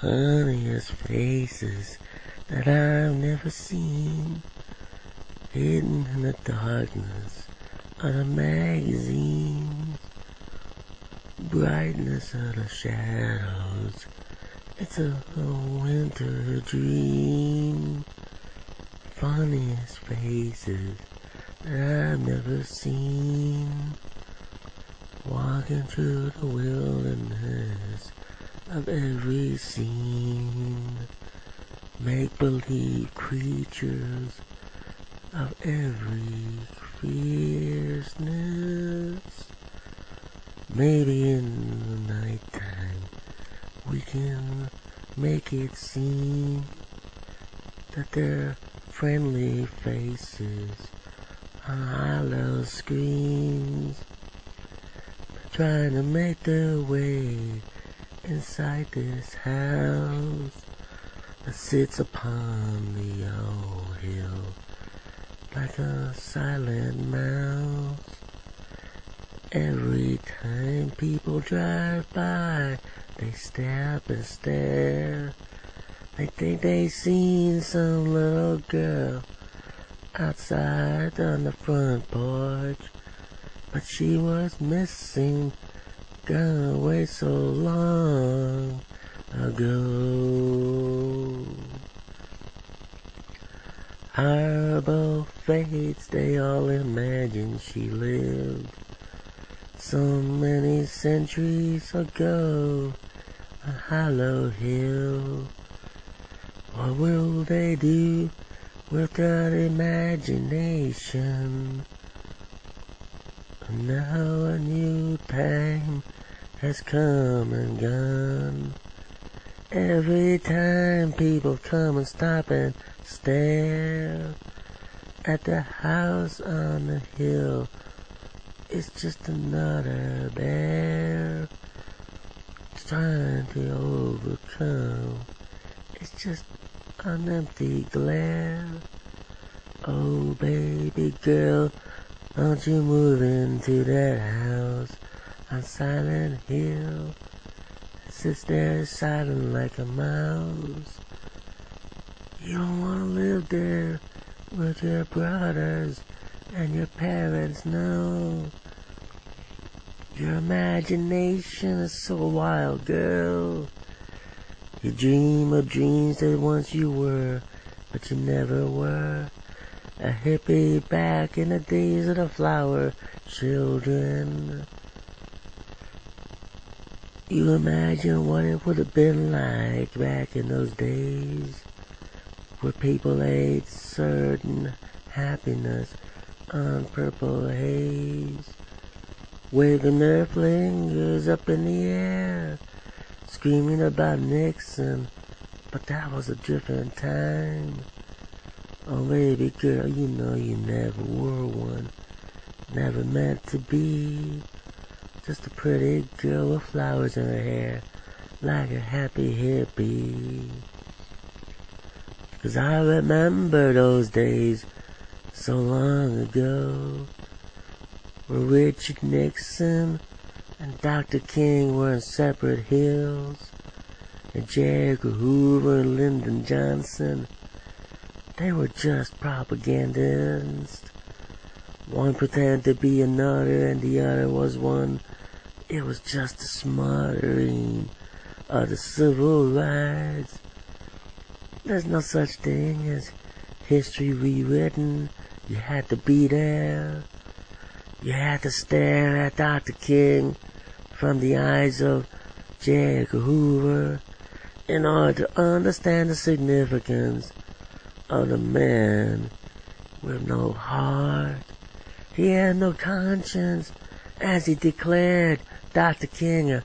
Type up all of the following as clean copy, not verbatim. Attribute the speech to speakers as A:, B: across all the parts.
A: funniest faces that I've never seen, hidden in the darkness of the magazines, brightness of the shadows. It's a winter dream. Funniest faces that I've never seen, walking through the wilderness of every scene, make-believe creatures of every fierceness. Maybe in the nighttime we can make it seem that they're friendly faces on hollow screens, trying to make their way inside this house that sits upon the old hill like a silent mouse. Every time people drive by, they stop and stare. They think they seen some little girl outside on the front porch, but she was missing, gone away so long ago. Horrible fates, they all imagine she lived so many centuries ago on Hollow Hill. What will they do without imagination? Now a new time has come and gone. Every time people come and stop and stare at the house on the hill, it's just another bear trying to overcome. It's just an empty glare. Oh baby girl, don't you move into that house on Silent Hill. It sits there silent like a mouse. You don't want to live there with your brothers and your parents, no. Your imagination is so wild, girl. You dream of dreams that once you were, but you never were. A hippie back in the days of the flower children. You imagine what it would have been like back in those days, where people ate certain happiness on purple haze, waving their fingers up in the air, screaming about Nixon, but that was a different time. Oh baby girl, you know you never were one, never meant to be, just a pretty girl with flowers in her hair, like a happy hippie. 'Cause I remember those days so long ago, where Richard Nixon and Dr. King were in separate hills, and J. Edgar Hoover and Lyndon Johnson, they were just propagandists. One pretended to be another and the other was one. It was just a smothering of the civil rights. There's no such thing as history rewritten. You had to be there. You had to stare at Dr. King from the eyes of J. Edgar Hoover in order to understand the significance of the man with no heart. He had no conscience, as he declared Dr. King a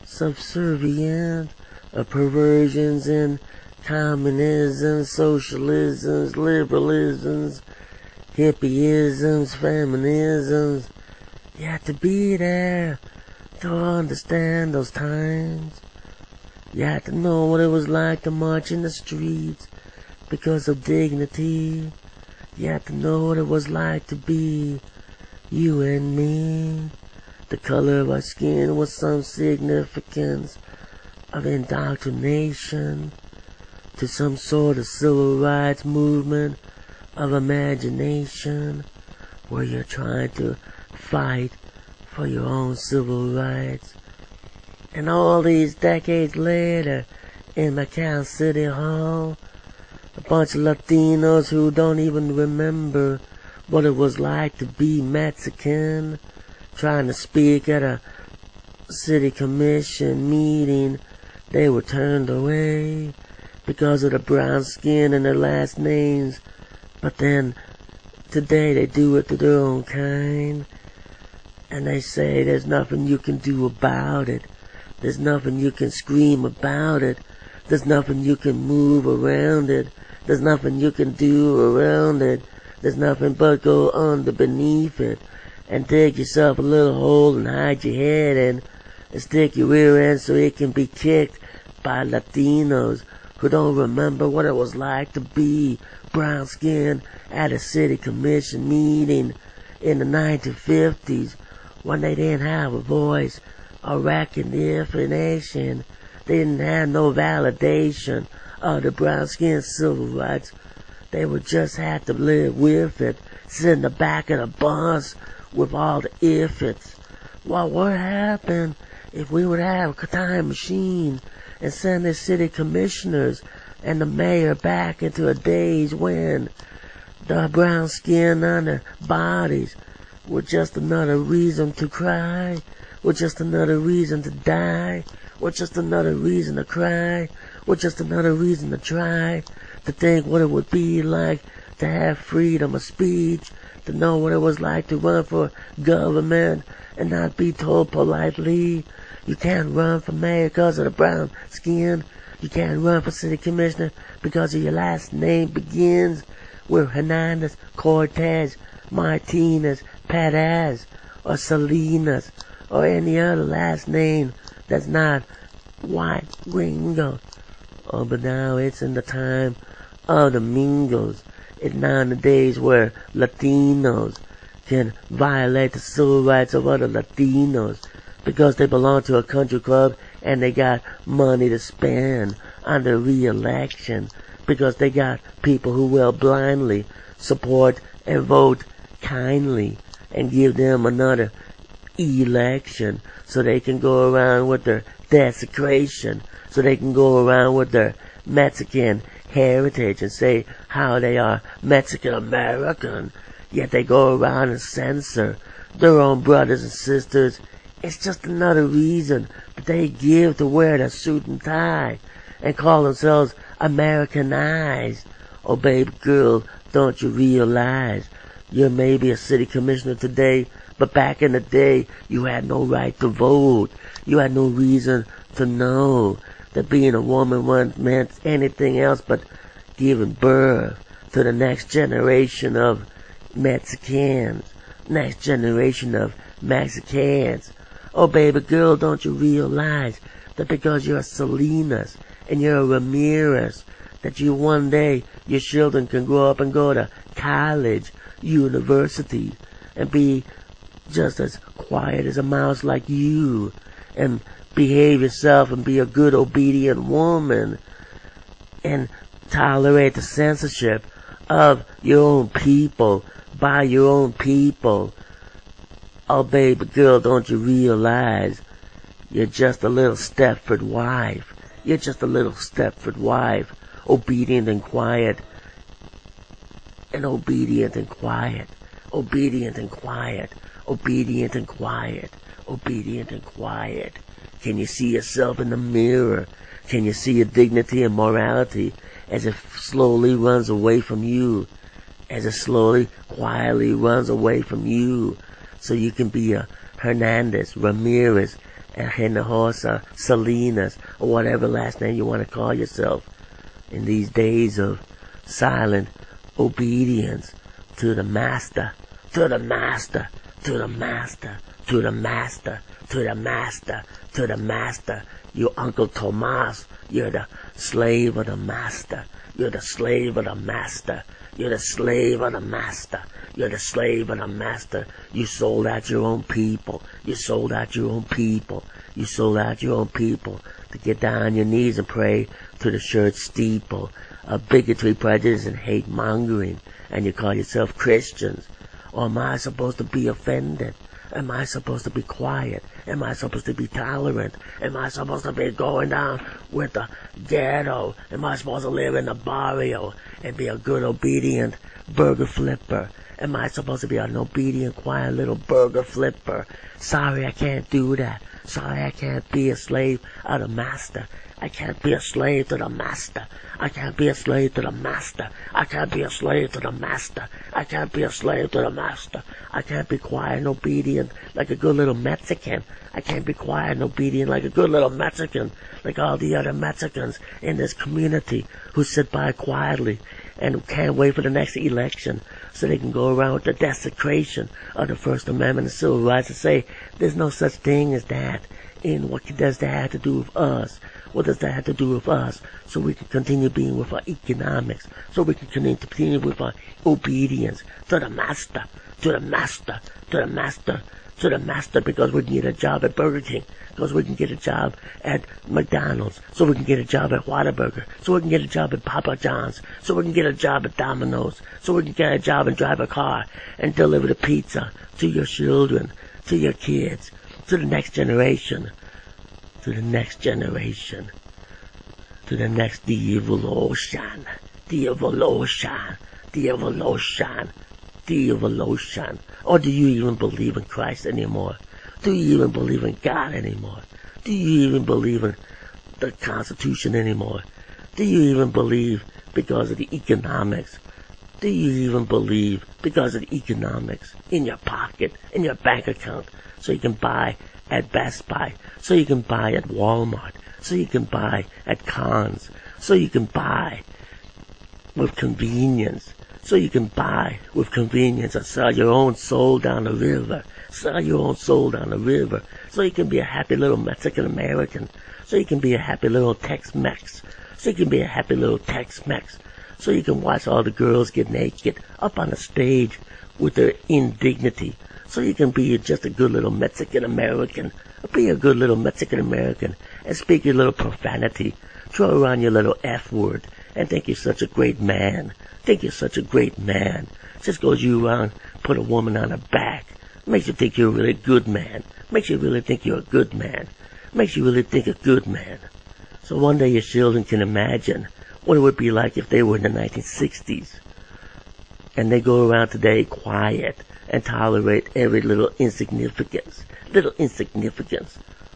A: subservient of perversions in communism, socialisms, liberalisms, hippieisms, feminisms. You had to be there to understand those times. You had to know what it was like to march in the streets because of dignity. You had to know what it was like to be you and me. The color of our skin was some significance. of indoctrination to some sort of civil rights movement of imagination where you're trying to fight for your own civil rights. And all these decades later, in McAllen City Hall, a bunch of Latinos who don't even remember what it was like to be Mexican, trying to speak at a city commission meeting, they were turned away because of the brown skin and their last names. But then today they do it to their own kind, and they say there's nothing you can do about it. There's nothing you can scream about it. There's nothing you can move around it. There's nothing you can do around it. There's nothing but go under beneath it and dig yourself a little hole and hide your head in and stick your rear end so it can be kicked by Latinos who don't remember what it was like to be brown skinned at a city commission meeting in the 1950s when they didn't have a voice or recognition. They didn't have no validation of the brown skin civil rights. They would just have to live with it, sit in the back of the bus with all the if-its. Well, what happened if we would have a time machine and send the city commissioners and the mayor back into a days when the brown skin on their bodies were just another reason to cry, were just another reason to die, were just another reason to cry, were just another reason to try to think what it would be like to have freedom of speech, to know what it was like to run for government and not be told politely, you can't run for mayor because of the brown skin, you can't run for city commissioner because of your last name begins with Hernandez, Cortez, Martinez, Perez, or Salinas, or any other last name that's not white gringo. Oh, but now it's in the time of the mingos. It's now in the days where Latinos can violate the civil rights of other Latinos because they belong to a country club and they got money to spend on their re-election, because they got people who will blindly support and vote kindly and give them another election so they can go around with their desecration, so they can go around with their Mexican heritage and say how they are Mexican American, yet they go around and censor their own brothers and sisters. It's just another reason that they give to wear the suit and tie and call themselves Americanized. Oh, baby girl, don't you realize you're maybe a city commissioner today, but back in the day you had no right to vote. You had no reason to know that being a woman wasn't meant anything else but giving birth to the next generation of Mexicans, next generation of Mexicans. Oh, baby girl, don't you realize that because you're a Salinas and you're a Ramirez, that you one day, your children can grow up and go to college, university, and be just as quiet as a mouse like you, and behave yourself and be a good, obedient woman, and tolerate the censorship of your own people by your own people. Oh, baby girl, don't you realize you're just a little Stepford wife? You're just a little Stepford wife, obedient and quiet, and obedient and quiet, obedient and quiet, obedient and quiet, obedient and quiet. Can you see yourself in the mirror? Can you see your dignity and morality as it slowly runs away from you? As it slowly, quietly runs away from you, so you can be a Hernandez, Ramirez, and Hinojosa, Salinas, or whatever last name you want to call yourself in these days of silent obedience to the master, to the master, to the master, to the master, to the master, to the master. You Uncle Tomas, you're the slave of the master. You're the slave of the master. You're the slave of the master. You're the slave of the master. You sold out your own people. You sold out your own people. You sold out your own people to get down on your knees and pray to the church steeple of bigotry, prejudice, and hate mongering. And you call yourself Christians. Or am I supposed to be offended? Am I supposed to be quiet? Am I supposed to be tolerant? Am I supposed to be going down with the ghetto? Am I supposed to live in the barrio and be a good, obedient burger flipper? Am I supposed to be an obedient, quiet little burger flipper? Sorry, I can't do that. Sorry, I can't be a slave of the master. I can't be a slave to the master. I can't be a slave to the master. I can't be a slave to the master. I can't be a slave to the master. I can't be quiet and obedient like a good little Mexican. I can't be quiet and obedient like a good little Mexican, like all the other Mexicans in this community who sit by quietly and can't wait for the next election so they can go around with the desecration of the First Amendment and civil rights and say there's no such thing as that. And what does that have to do with us? What does that have to do with us? So we can continue being with our economics. So we can continue with our obedience to the master, to the master, to the master, to the master, because we can get a job at Burger King, because we can get a job at McDonald's, so we can get a job at Whataburger, so we can get a job at Papa John's, so we can get a job at Domino's, so we can get a job and drive a car and deliver the pizza to your children, to your kids, to the next generation, to the next generation, to the next evolution, the evolution, the evolution, the evolution. Or do you even believe in Christ anymore? Do you even believe in God anymore? Do you even believe in the Constitution anymore? Do you even believe because of the economics? Do you even believe because of the economics in your pocket, in your bank account, so you can buy at Best Buy, so you can buy at Walmart, so you can buy at Conn's, so you can buy with convenience, so you can buy with convenience and sell your own soul down the river, sell your own soul down the river, so you can be a happy little Mexican-American, so you can be a happy little Tex-Mex, so you can be a happy little Tex-Mex, so you can watch all the girls get naked up on the stage with their indignity, so you can be just a good little Mexican-American, be a good little Mexican-American, and speak your little profanity, throw around your little F word, and think you're such a great man, think you're such a great man, just goes you around, put a woman on her back, makes you think you're a really good man, makes you really think you're a good man, makes you really think a good man. So one day your children can imagine what it would be like if they were in the 1960s, and they go around today quiet, and tolerate every little insignificance.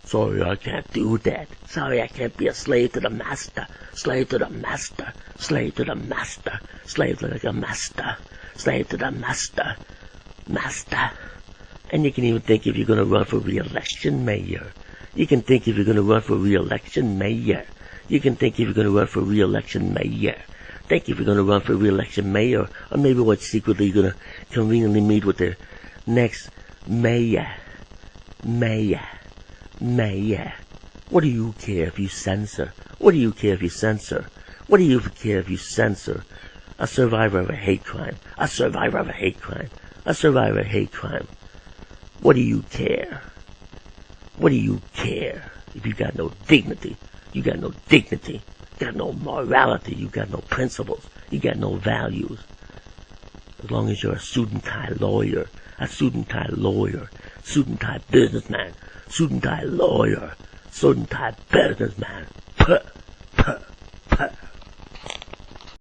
A: Sorry, I can't do that. Sorry, I can't be a slave to the master. Slave to the master. Slave to the master. Slave to the master. Slave to the master. Master. And you can even think if you're going to run for re-election, mayor. You can think if you're going to run for re-election, mayor. You can think if you're going to run for re-election, mayor. Think if you're going to run for re-election mayor, or maybe what secretly you're going to conveniently meet with the next mayor. What do you care if you censor? What do you care if you censor? What do you care if you censor a survivor of a hate crime? A survivor of a hate crime. A survivor of a hate crime. What do you care? What do you care if you got no dignity? You got no dignity. You got no morality, you got no principles, you got no values. As long as you're a suit and tie lawyer, a suit and tie lawyer, suit and tie businessman, suit and tie lawyer, suit and tie businessman. Puh.